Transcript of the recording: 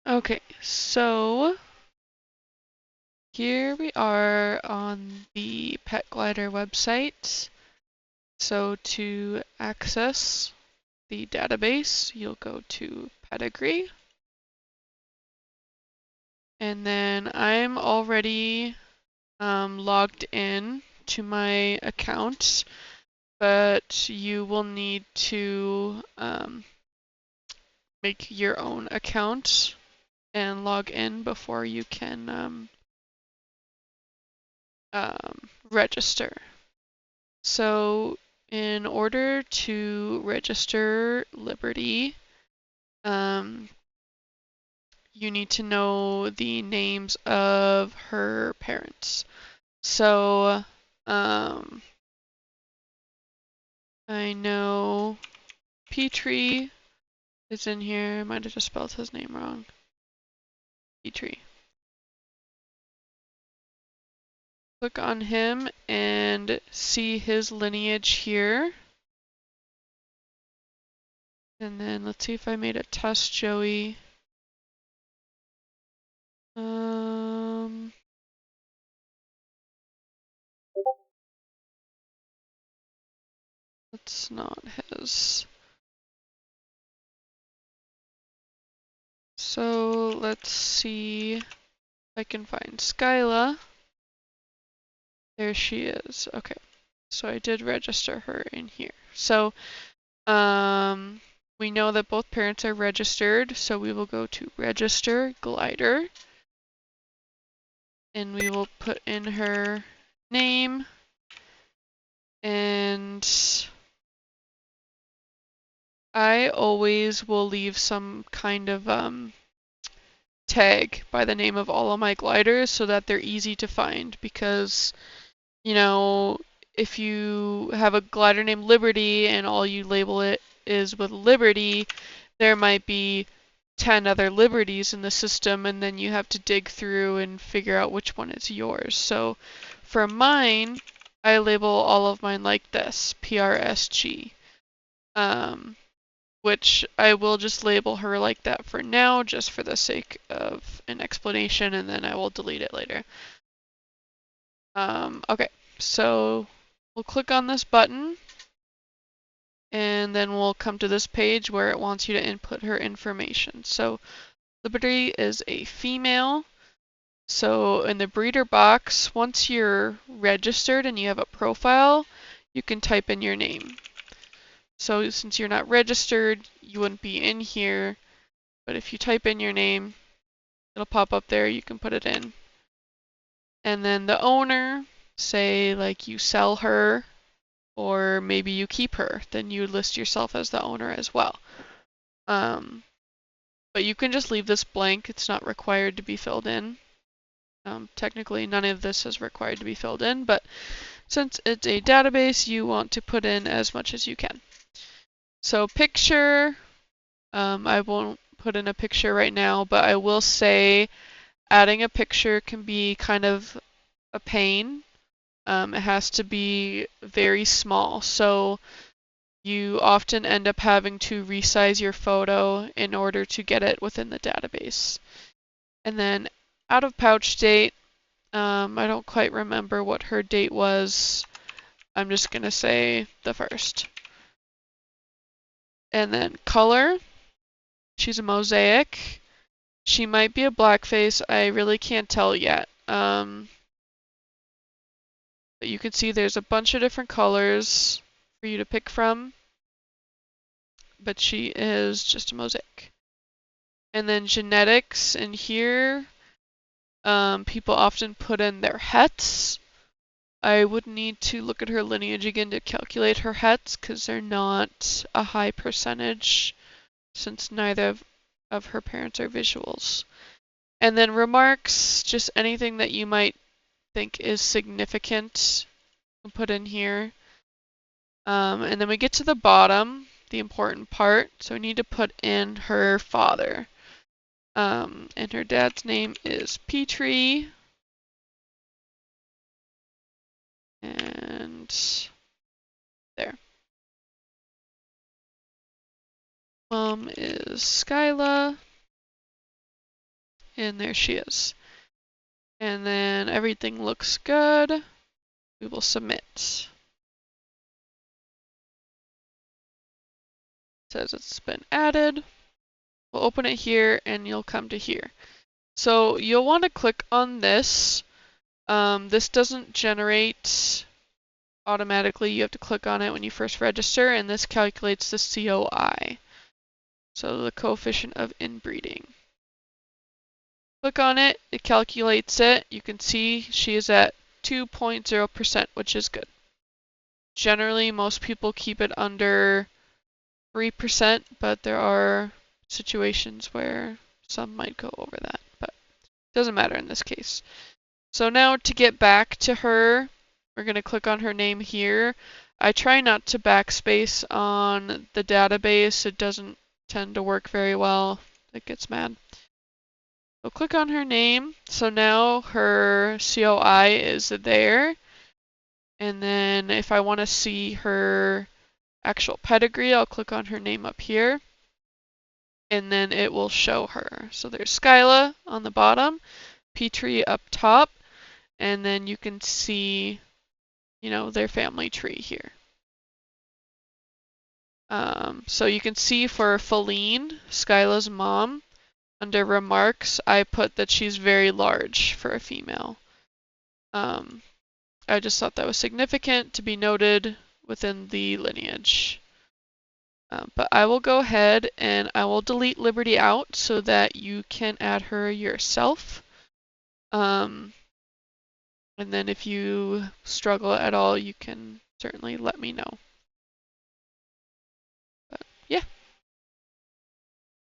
Okay, so here we are on the Pet Glider website. So to access the database, you'll go to Pedigree. And then I'm already logged in to my account, but you will need to make your own account and log in before you can register. So in order to register Liberty, you need to know the names of her parents. So I know Petrie is in here. I might have just spelled his name wrong. Petrie. Click on him and see his lineage here. And then let's see if I made a test Joey. That's not his. So let's see if I can find Skyla. There she is. Okay. So I did register her in here. So we know that both parents are registered, so we will go to Register Glider. And we will put in her name and I always will leave some kind of tag by the name of all of my gliders so that they're easy to find, because you know, if you have a glider named Liberty and all you label it is with Liberty, there might be 10 other Liberties in the system, and then you have to dig through and figure out which one is yours. So for mine, I label all of mine like this, PRSG, which I will just label her like that for now, just for the sake of an explanation, and then I will delete it later. Okay, so we'll click on this button, and then we'll come to this page where it wants you to input her information. So Liberty is a female. So in the breeder box, once you're registered and you have a profile, you can type in your name. So since you're not registered, you wouldn't be in here, but if you type in your name, it'll pop up there, you can put it in. And then the owner, say like you sell her, or maybe you keep her, then you list yourself as the owner as well. But you can just leave this blank, it's not required to be filled in. Technically, none of this is required to be filled in, but since it's a database, you want to put in as much as you can. So picture, I won't put in a picture right now, but I will say adding a picture can be kind of a pain. It has to be very small, so you often end up having to resize your photo in order to get it within the database. And then out of pouch date, I don't quite remember what her date was. I'm just going to say the 1st. And then color, she's a mosaic. She might be a blackface, I really can't tell yet. But you can see there's a bunch of different colors for you to pick from. But she is just a mosaic. And then genetics, in here, people often put in their hets. I would need to look at her lineage again to calculate her hets, because they're not a high percentage, since neither of her parents are visuals. And then remarks, just anything that you might think is significant, put in here. And then we get to the bottom, the important part. So we need to put in her father. And her dad's name is Petrie. And there. Mom is Skyla. and there she is. And then everything looks good. We will submit. It says it's been added. We'll open it here and you'll come to here. So you'll want to click on this. This doesn't generate automatically. You have to click on it when you first register, and this calculates the COI. So the coefficient of inbreeding. Click on it, it calculates it. You can see she is at 2.0%, which is good. Generally, most people keep it under 3%, but there are situations where some might go over that, but it doesn't matter in this case. So now to get back to her, we're going to click on her name here. I try not to backspace on the database. It doesn't tend to work very well. It gets mad. So click on her name. So now her COI is there. And then if I want to see her actual pedigree, I'll click on her name up here. And then it will show her. So there's Skyla on the bottom, Petrie up top, and then you can see, you know, their family tree here. So you can see for Feline, Skyla's mom, under remarks, I put that she's very large for a female. I just thought that was significant to be noted within the lineage. But I will go ahead and I will delete Liberty out so that you can add her yourself. And then if you struggle at all, you can certainly let me know.